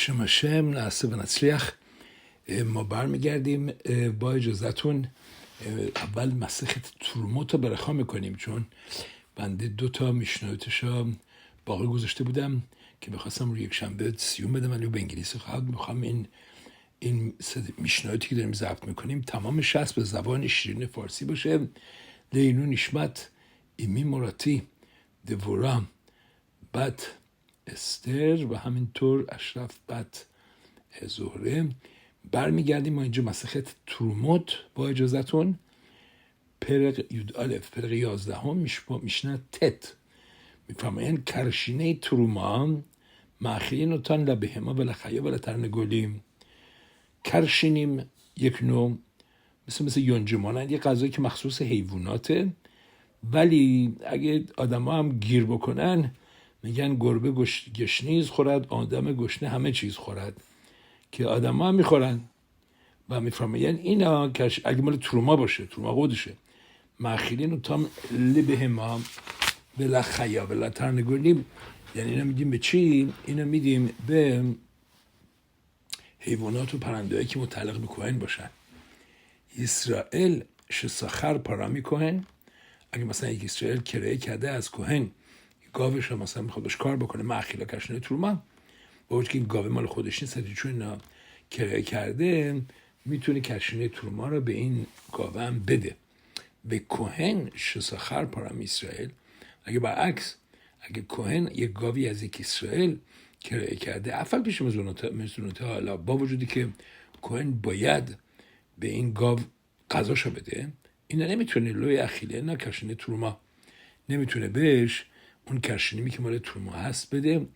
بشم هشم نعصه و نצליח. ما برمیگردیم با اجازتون اول مسخت تروموت رو برخا میکنیم، چون بنده 2 میشنایتشا باقی گذاشته بودم که بخواستم روی یک شنبه سیوم بدم، ولی به انگلیسی میخوام این میشنایتی که داریم ضبط میکنیم تمامش هست به زبان شیرین فارسی باشه. لینو نشمت ایمی مراتی دورا بت استر و همینطور اشرف بت زهره. برمیگردیم ما اینجا مسخت تروموت با اجازتون پرق یود الف پرق 11 میشنه تت میفرمایند کرشینه تروما ماخرین تان لبهما و لخیا و لترنگولیم. کرشینیم یک نوع مثل یونجه مانند یه غذایی که مخصوص حیواناته، ولی اگه آدم ها هم گیر بکنن میگن گربه گشنیز خورد، آدم گشنه همه چیز خورد، که آدم ها هم میخورن و میفرمایند اینا اگه مال تروما باشه، تروما قدشه مخیلین و تام لبهما بلا خیا بلا ترنگولیم، یعنی اینا میدیم به چی؟ اینا میدیم به حیوانات و پرنده‌ای که متعلق به کوهن باشن. اسرائیل شساخر پارامی کوهن، اگه مثلا یک اسرائیل کرایه کرده از کوهن گاوش مثلا میخواد باش کار بکنه مخیلا کشنه تروما، با وجود که این گاوه مال خودش نیست، چون اینا کرایه کرده میتونه کشنه تروما رو به این گاوه هم بده. به کوهن شساخر پارام اسرائیل، اگه برعکس اگه کوهن یک گاوی از یک اسرائیل کرایه کرده افل پیش مزونته حالا با وجودی که کوهن باید به این گاو غذاشو بده، اینا نمیتونه لوی اخیله نه کشنه تروما نمیتونه بهش اون کرشنیمی که مال تروما هست بده،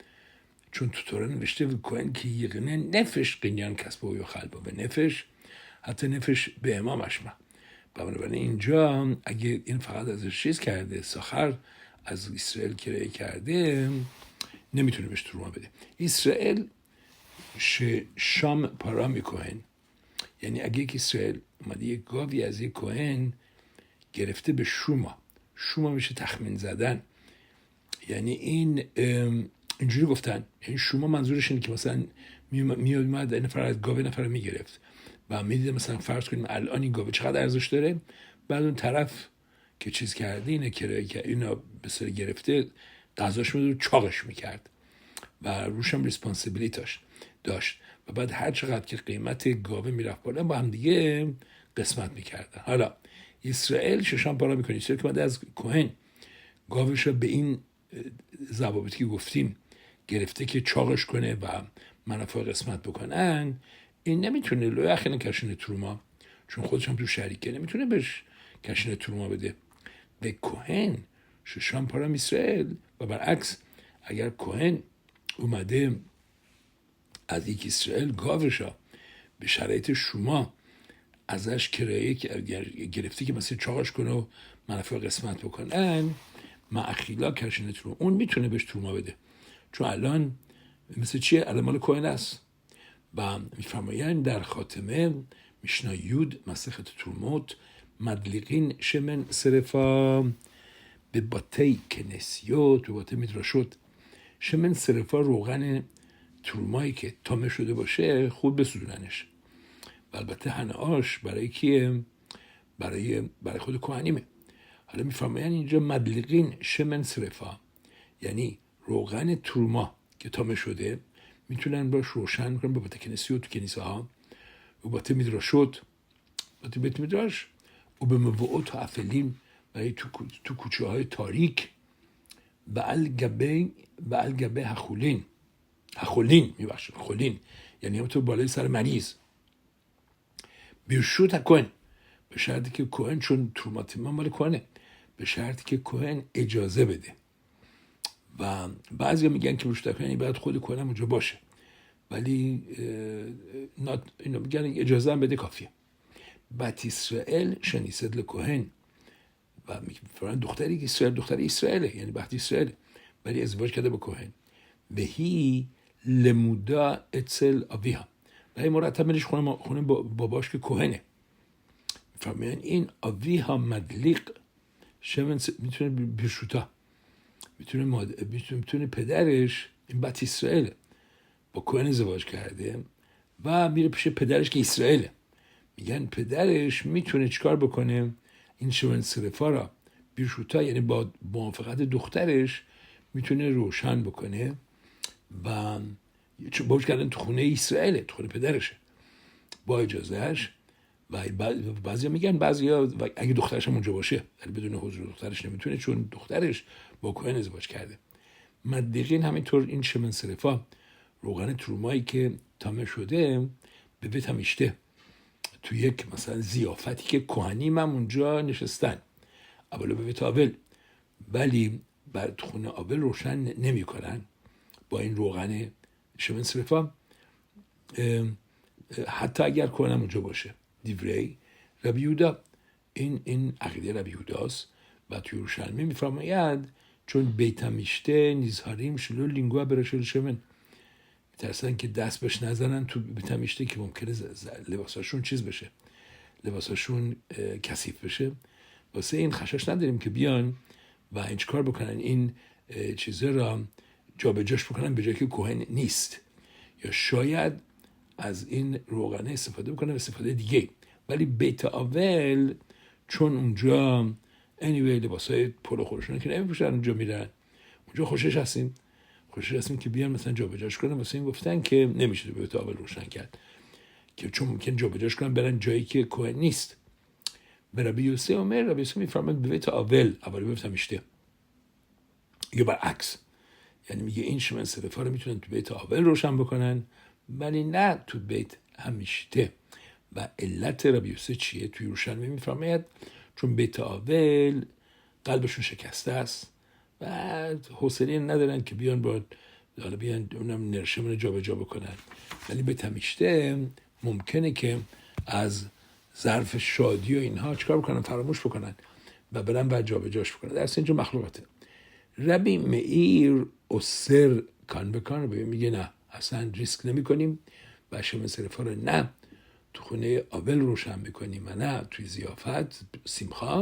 چون تو تورا نوشته کوهن که یقینه نفش قینیان کسبه و خلبه به نفش حتی نفش به امامش ما. بنابراین اینجا اگه این فقط ازش چیز کرده ساخر از اسرائیل کرایه کرده نمیتونه بهش تروما بده. اسرائیل شام پارا میکنن، یعنی اگه یک اسرائیل اومده یک گاوی از یک کوهن گرفته به شوما میشه تخمین زدن، یعنی این اینجوری گفتن، این شوما منظورش اینه که مثلا میاد این نفر از گاوه نفر میگرفت و میدیده مثلا فرض کنیم الان این گاوه چقدر ارزش داره، بعد اون طرف که چیز کرده اینه که اینا به سر گرفته غذاش میدونه چاقش میکرد و روش هم ریسپانسیبیلیتاش داشت و بعد هر چقدر که قیمت گاوه میرفت بالا با هم دیگه قسمت میکردن. حالا اسرائیل ششم پارا میکنه، اسرائیل که بعد از کوهن گاوش به این ضوابطی که گفتیم گرفته که چاقش کنه و منافع قسمت بکنن، این نمیتونه لوی اخیرا کشنه تروما، چون خودش هم تو شریکه نمیتونه بهش کشنه تروما بده. به کوهن ششم پارام اسرائیل و برعکس اگر کوهن اومده از یک اسرائیل گاوشا به شرایط شما ازش کرایه گرفته که مثلا چاقش کنه و منافع قسمت بکنن معخیلا کشنه تروما، اون میتونه بهش تروما بده، چون الان مثل چیه؟ الان مال کوهن است. و میفرمایند در خاتمه میشنا یود مسخت تروموت مدلیقین شمن صرفا به باتی کنسیوت به باتی میدراشوت شمن صرفا روغن ترومایی که تامه شده باشه خود بسودوننش و البته هنهاش برای کیه؟ برای خود کوهنیمه. حالا میفرمایند اینجا مدلیقین شمن صرفا یعنی روغن تروما که تامه شده میتونن باش روشن کنن به باته کنسیوت تو کنیسه ها و باته میدراشوت باته بیت میدراش و به موعود و افلین و تو کوچه های تاریک و الگبه هخولین میبخشید خولین یعنی هم تو بالای سر مریض بیرشوت کوهن، به شرطی که کوهن چون تروماتیما مال کوهنه به شرطی که کوهن اجازه بده و بعضی میگن که بیرشوت کوهن باید خود کوهن هم اونجا باشه، ولی اینا میگن اجازه هم بده کافیه. بت اسرائیل شنیسد لکوهن و میگن دختری که اسرائیل دختر اسرائیله، یعنی بت اسرائیل ولی ازدواج کرده با کوهن بهی لمودا اتسل آویها و این مرتب میرش خونه باباش که کوهنه. میفرمایند این آویها مدلیق شمن میتونه بیرشوتا میتونه پدرش این بت اسرائیله با کوهن ازدواج کرده و میره پیش پدرش که اسرائیله. میگن پدرش میتونه چیکار بکنه؟ این شمن سرفا را بیرشوتا، یعنی با موافقت دخترش میتونه روشن بکنه و باوش کردن تو خونه اسرائیله، تو خونه پدرشه با اجازهش. و بعضیا میگن بعضیا اگه دخترش هم اونجا باشه، ولی بدون حضور دخترش نمیتونه، چون دخترش با کوهن ازدواج کرده. مدقین همینطور این شمن سرفا، روغن ترومایی که تامه شده به بیت همیشته تو یک مثلا ضیافتی که کهنیم هم اونجا نشستن، اولا به بیت آول، ولی بر خونه آول روشن نمی کنن با این روغن شمن سرفا، حتی اگر کهنم اونجا باشه. دیوری ربی یهودا، این عقیده ربی یهوداست و تو یروشلمی میفرماید چون بیت همیشته نیزهاریم شلو لینگوا برشل شمن، میترسن که دست بهش نزنن تو بیت همیشته که ممکنه لباساشون چیز بشه، لباساشون کثیف بشه. واسه این خشش نداریم که بیان و این کار بکنن، این چیزا را جابجاش بکنن به جایی که کهن نیست، یا شاید از این روغنه استفاده بکنن به استفاده دیگه. ولی بیت آول چون اونجا anyway لباسای پلو خورشونه که نمیپوشن اونجا میرن، اونجا خوشش هستیم که بیان مثلا جابجاش کنن. واسه این گفتن که نمیشه بیت آول روشن کرد، که چون ممکن جابجاش کنن برن جایی که کهن نیست. به ربی یوسف میفرماید به بیت آول اولی بیت همیشته، یا برعکس، یعنی میگه این شمن سرفا رو میتونن تو بیت آول روشن بکنن ولی نه تو بیت همیشته. و علت ربی یوسف چیه؟ تو یروشلمی میفرماید چون بیت آول قلبشون شکسته است و حوصله ندارن که بیان اونم نرشمون جا به جا بکنن، ولی بیت همیشته ممکنه که از ظرف شادی و اینها چیکار بکنن؟ فراموش بکنن و برن بعد جا به جاش بکنن. در اصل اینجا مخلوقاته. ربی مئیر اصر کان بکان میگه نه، اصلا ریسک نمی کنیم و شمن سرفا رو نه تو خونه آول روشن میکنیم و نه توی ضیافت سیمخا.